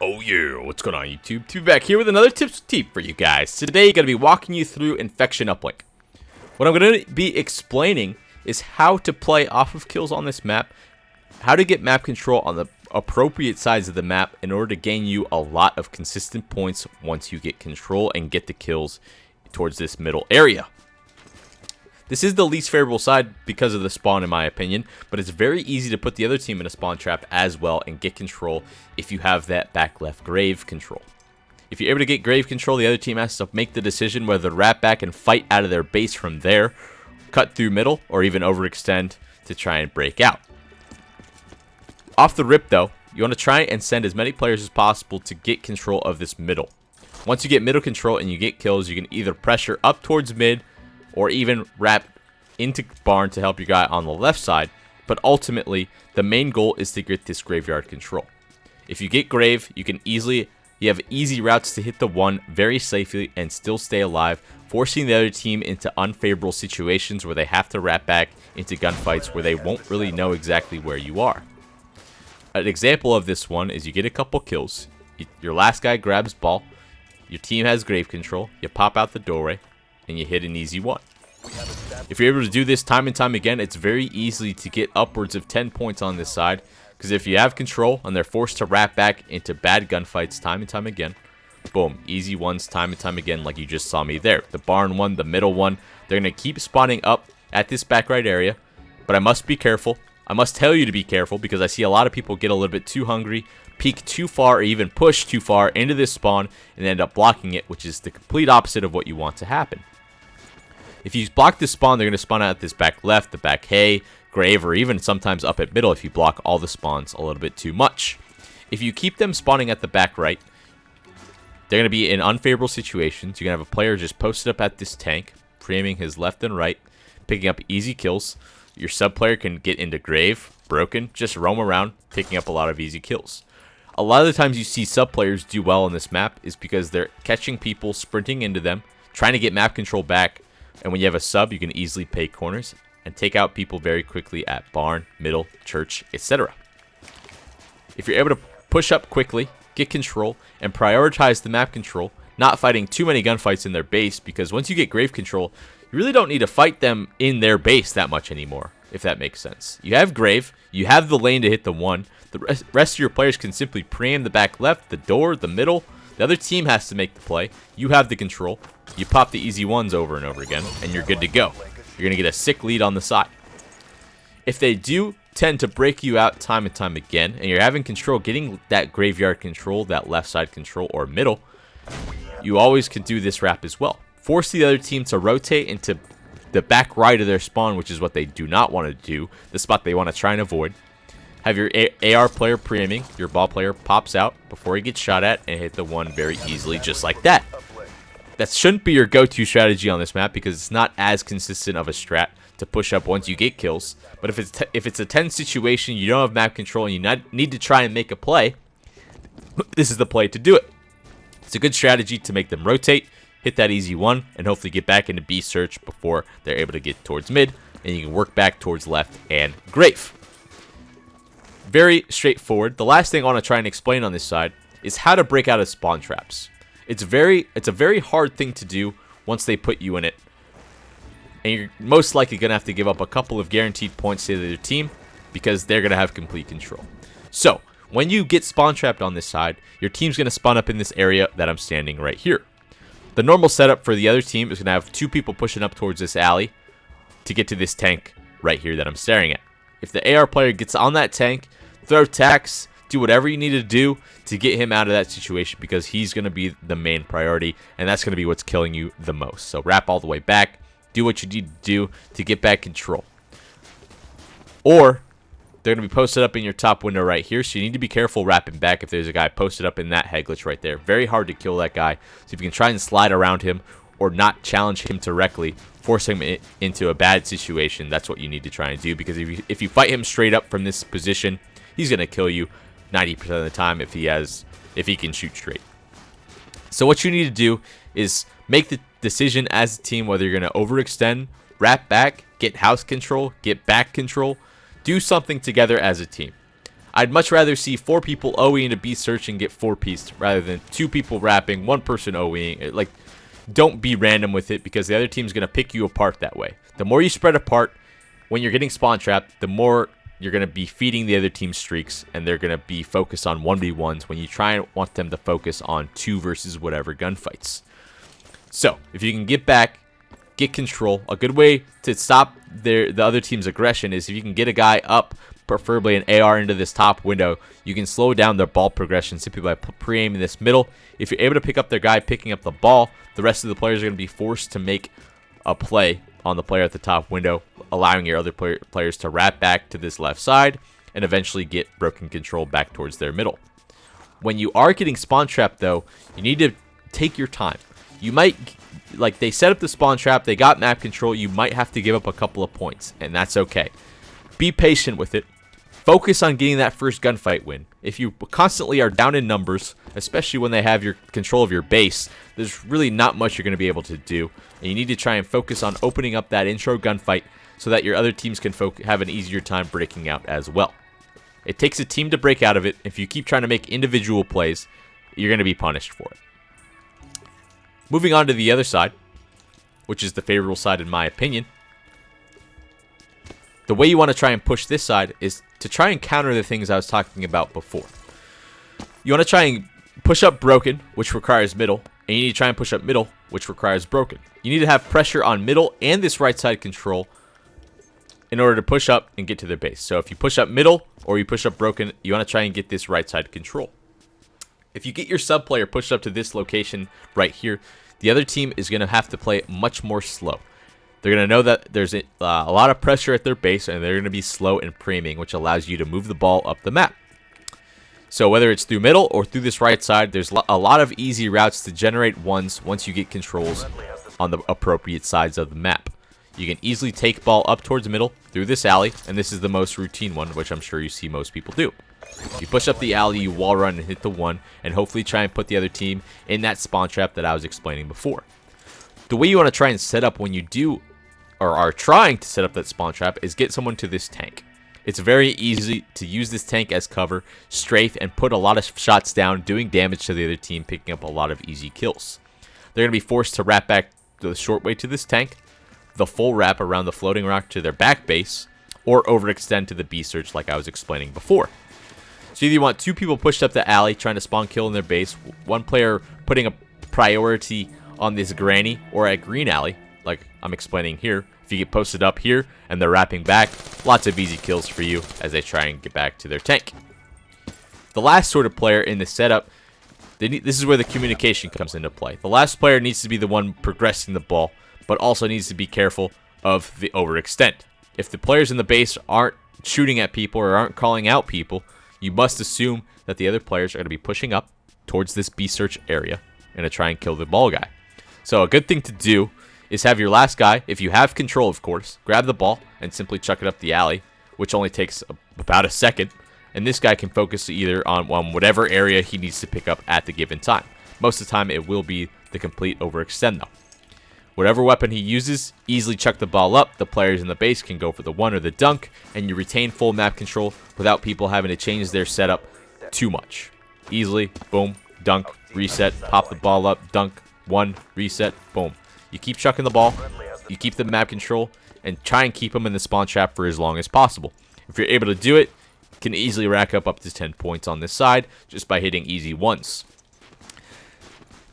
Oh yeah, what's going on YouTube? TeeP back here with another tips with TeeP for you guys. Today I'm going to be walking you through Infection Uplink. What I'm going to be explaining is how to play off of kills on this map, how to get map control on the appropriate sides of the map in order to gain you a lot of consistent points once you get control and get the kills towards this middle area. This is the least favorable side because of the spawn in my opinion, but it's very easy to put the other team in a spawn trap as well and get control if you have that back left grave control. If you're able to get grave control, the other team has to make the decision whether to wrap back and fight out of their base from there, cut through middle, or even overextend to try and break out. Off the rip though, you want to try and send as many players as possible to get control of this middle. Once you get middle control and you get kills, you can either pressure up towards mid or even wrap into barn to help your guy on the left side, but ultimately the main goal is to get this graveyard control. If you get grave, you have easy routes to hit the one very safely and still stay alive, forcing the other team into unfavorable situations where they have to wrap back into gunfights where they won't really know exactly where you are. An example of this one is you get a couple kills, your last guy grabs ball, your team has grave control, you pop out the doorway, and you hit an easy one. If you're able to do this time and time again, it's very easy to get upwards of 10 points on this side, because if you have control and they're forced to wrap back into bad gunfights time and time again, boom, easy ones time and time again like you just saw me there. The barn one, the middle one, they're going to keep spawning up at this back right area, but I must be careful. I must tell you to be careful because I see a lot of people get a little bit too hungry, peek too far, or even push too far into this spawn and end up blocking it, which is the complete opposite of what you want to happen. If you block this spawn, they're going to spawn out this back left, the back hay, grave, or even sometimes up at middle if you block all the spawns a little bit too much. If you keep them spawning at the back right, they're going to be in unfavorable situations. You're going to have a player just posted up at this tank, pre-aiming his left and right, picking up easy kills. Your sub player can get into grave, broken, just roam around, picking up a lot of easy kills. A lot of the times you see sub players do well on this map is because they're catching people, sprinting into them, trying to get map control back. And when you have a sub, you can easily pay corners and take out people very quickly at barn, middle, church, etc. If you're able to push up quickly, get control, and prioritize the map control, not fighting too many gunfights in their base, because once you get grave control, you really don't need to fight them in their base that much anymore, if that makes sense. You have grave, you have the lane to hit the one, the rest of your players can simply pre-aim the back left, the door, the middle. The other team has to make the play. You have the control. You pop the easy ones over and over again, and you're good to go. You're going to get a sick lead on the side. If they do tend to break you out time and time again, and you're having control, getting that graveyard control, that left side control, or middle, you always can do this wrap as well. Force the other team to rotate into the back right of their spawn, which is what they do not want to do, the spot they want to try and avoid. Have your AR player pre-aiming, your ball player pops out before he gets shot at and hit the one very easily just like that. That shouldn't be your go-to strategy on this map because it's not as consistent of a strat to push up once you get kills. But if it's a tense situation, you don't have map control and you need to try and make a play, this is the play to do it. It's a good strategy to make them rotate, hit that easy one, and hopefully get back into B search before they're able to get towards mid, and you can work back towards left and grave. Very straightforward. The last thing I want to try and explain on this side is how to break out of spawn traps. It's a very hard thing to do once they put you in it. And you're most likely going to have to give up a couple of guaranteed points to the other team because they're going to have complete control. So, when you get spawn trapped on this side, your team's going to spawn up in this area that I'm standing right here. The normal setup for the other team is going to have two people pushing up towards this alley to get to this tank right here that I'm staring at. If the AR player gets on that tank, throw tax, do whatever you need to do to get him out of that situation because he's going to be the main priority and that's going to be what's killing you the most. So wrap all the way back, do what you need to do to get back control. Or they're going to be posted up in your top window right here, so you need to be careful wrapping back if there's a guy posted up in that head glitch right there. Very hard to kill that guy, so if you can try and slide around him or not challenge him directly, force him into a bad situation, that's what you need to try and do because if you fight him straight up from this position, he's going to kill you 90% of the time if he can shoot straight. So what you need to do is make the decision as a team whether you're going to overextend, wrap back, get house control, get back control, do something together as a team. I'd much rather see 4 people OE into B search and get 4-pieced rather than 2 people wrapping, 1 person OEing. Like, don't be random with it because the other team's going to pick you apart that way. The more you spread apart when you're getting spawn trapped, the more you're going to be feeding the other team's streaks, and they're going to be focused on 1v1s when you try and want them to focus on 2 versus whatever gunfights. So, if you can get back, get control. A good way to stop the other team's aggression is if you can get a guy up, preferably an AR, into this top window. You can slow down their ball progression simply by pre-aiming this middle. If you're able to pick up their guy picking up the ball, the rest of the players are going to be forced to make a play on the player at the top window, allowing your other players to wrap back to this left side and eventually get broken control back towards their middle. When you are getting spawn trapped, though, you need to take your time. You might, like, they set up the spawn trap, they got map control, you might have to give up a couple of points, and that's okay. Be patient with it. Focus on getting that first gunfight win. If you constantly are down in numbers, especially when they have your control of your base, there's really not much you're going to be able to do. And you need to try and focus on opening up that intro gunfight so that your other teams can have an easier time breaking out as well. It takes a team to break out of it. If you keep trying to make individual plays, you're going to be punished for it. Moving on to the other side, which is the favorable side in my opinion. The way you want to try and push this side is to try and counter the things I was talking about before. You want to try and push up broken, which requires middle, and you need to try and push up middle, which requires broken. You need to have pressure on middle and this right side control in order to push up and get to their base. So if you push up middle or you push up broken, you want to try and get this right side control. If you get your sub player pushed up to this location right here, the other team is going to have to play much more slow. They're going to know that there's a lot of pressure at their base, and they're going to be slow in priming, which allows you to move the ball up the map. So whether it's through middle or through this right side, there's a lot of easy routes to generate ones once you get controls on the appropriate sides of the map. You can easily take ball up towards middle through this alley, and this is the most routine one, which I'm sure you see most people do. You push up the alley, you wall run and hit the one, and hopefully try and put the other team in that spawn trap that I was explaining before. The way you want to try and set up when you do or are trying to set up that spawn trap is get someone to this tank. It's very easy to use this tank as cover, strafe, and put a lot of shots down, doing damage to the other team, picking up a lot of easy kills. They're going to be forced to wrap back the short way to this tank, the full wrap around the floating rock to their back base, or overextend to the B search like I was explaining before. So either you want 2 people pushed up the alley trying to spawn kill in their base, 1 player putting a priority on this granny or at green alley, like I'm explaining here. If you get posted up here and they're wrapping back, lots of easy kills for you as they try and get back to their tank. The last sort of player in this setup, this is where the communication comes into play. The last player needs to be the one progressing the ball, but also needs to be careful of the overextend. If the players in the base aren't shooting at people or aren't calling out people, you must assume that the other players are going to be pushing up towards this B search area and to try and kill the ball guy. So a good thing to do is have your last guy, if you have control of course, grab the ball and simply chuck it up the alley, which only takes about a second, and this guy can focus either on whatever area he needs to pick up at the given time. Most of the time it will be the complete overextend though. Whatever weapon he uses, easily chuck the ball up, the players in the base can go for the one or the dunk, and you retain full map control without people having to change their setup too much. Easily, boom, dunk, reset, pop the ball up, dunk, one, reset, boom. You keep chucking the ball, you keep the map control, and try and keep them in the spawn trap for as long as possible. If you're able to do it, you can easily rack up to 10 points on this side just by hitting easy ones.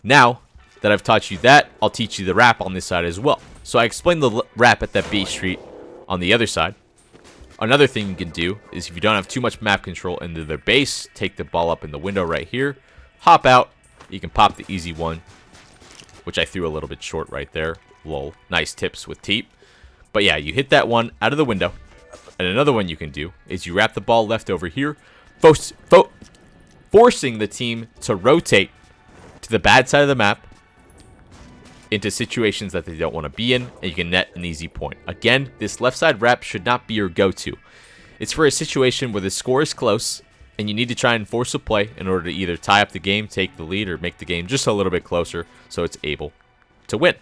Now that I've taught you that, I'll teach you the wrap on this side as well. So I explained the wrap at that B street on the other side. Another thing you can do is if you don't have too much map control into their base, take the ball up in the window right here, hop out, you can pop the easy one, which I threw a little bit short right there. Lol, nice tips with TeeP. But yeah, you hit that one out of the window. And another one you can do is you wrap the ball left over here, forcing the team to rotate to the bad side of the map into situations that they don't want to be in, and you can net an easy point. Again, this left side wrap should not be your go-to. It's for a situation where the score is close, and you need to try and force a play in order to either tie up the game, take the lead, or make the game just a little bit closer so it's able to win.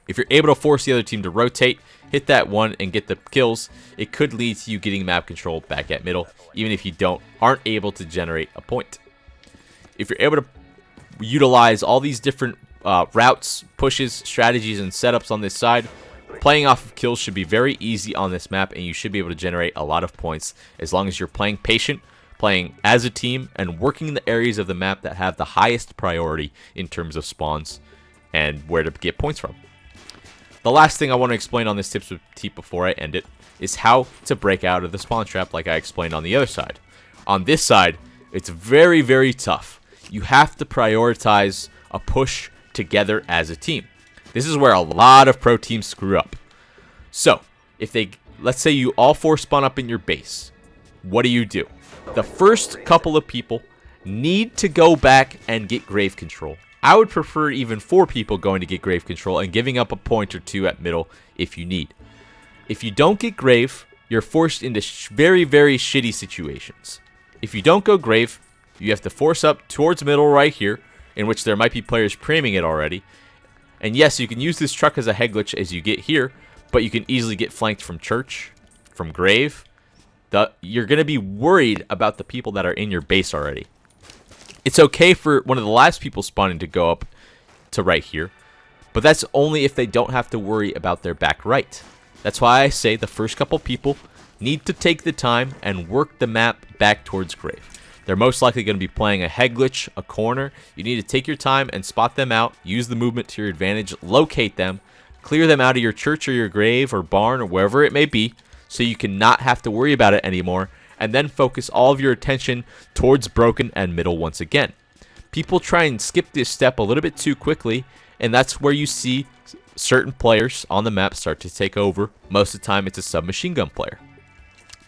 If you're able to force the other team to rotate, hit that one and get the kills, it could lead to you getting map control back at middle, even if you aren't able to generate a point. If you're able to utilize all these different routes, pushes, strategies, and setups on this side, playing off of kills should be very easy on this map, and you should be able to generate a lot of points as long as you're playing patient, playing as a team, and working the areas of the map that have the highest priority in terms of spawns and where to get points from. The last thing I want to explain on this tips with TeeP before I end it is how to break out of the spawn trap like I explained on the other side. On this side, it's very, very tough. You have to prioritize a push together as a team. This is where a lot of pro teams screw up. So, let's say you all four spawn up in your base. What do? The first couple of people need to go back and get grave control. I would prefer even 4 people going to get grave control and giving up a point or 2 at middle if you need. If you don't get grave, you're forced into very, very shitty situations. If you don't go grave, you have to force up towards middle right here, in which there might be players preeming it already. And yes, you can use this truck as a head glitch as you get here, but you can easily get flanked from church, from grave. You're going to be worried about the people that are in your base already. It's okay for one of the last people spawning to go up to right here, but that's only if they don't have to worry about their back right. That's why I say the first couple people need to take the time and work the map back towards grave. They're most likely going to be playing a head glitch, a corner. You need to take your time and spot them out, use the movement to your advantage, locate them, clear them out of your church or your grave or barn or wherever it may be, so you cannot have to worry about it anymore, and then focus all of your attention towards broken and middle once again. People try and skip this step a little bit too quickly, and that's where you see certain players on the map start to take over. Most of the time, it's a submachine gun player.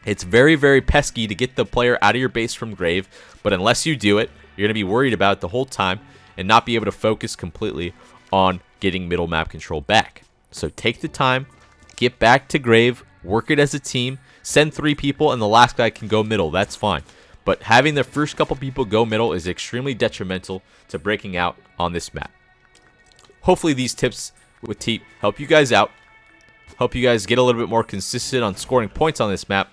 It's very, very pesky to get the player out of your base from grave, but unless you do it, you're going to be worried about it the whole time and not be able to focus completely on getting middle map control back. So take the time, get back to grave, work it as a team, send 3 people, and the last guy can go middle. That's fine. But having the first couple people go middle is extremely detrimental to breaking out on this map. Hopefully these tips with TeeP help you guys out. Hope you guys get a little bit more consistent on scoring points on this map.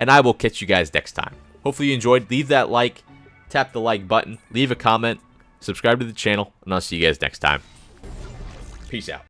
And I will catch you guys next time. Hopefully you enjoyed. Leave that like, tap the like button, leave a comment, subscribe to the channel, and I'll see you guys next time. Peace out.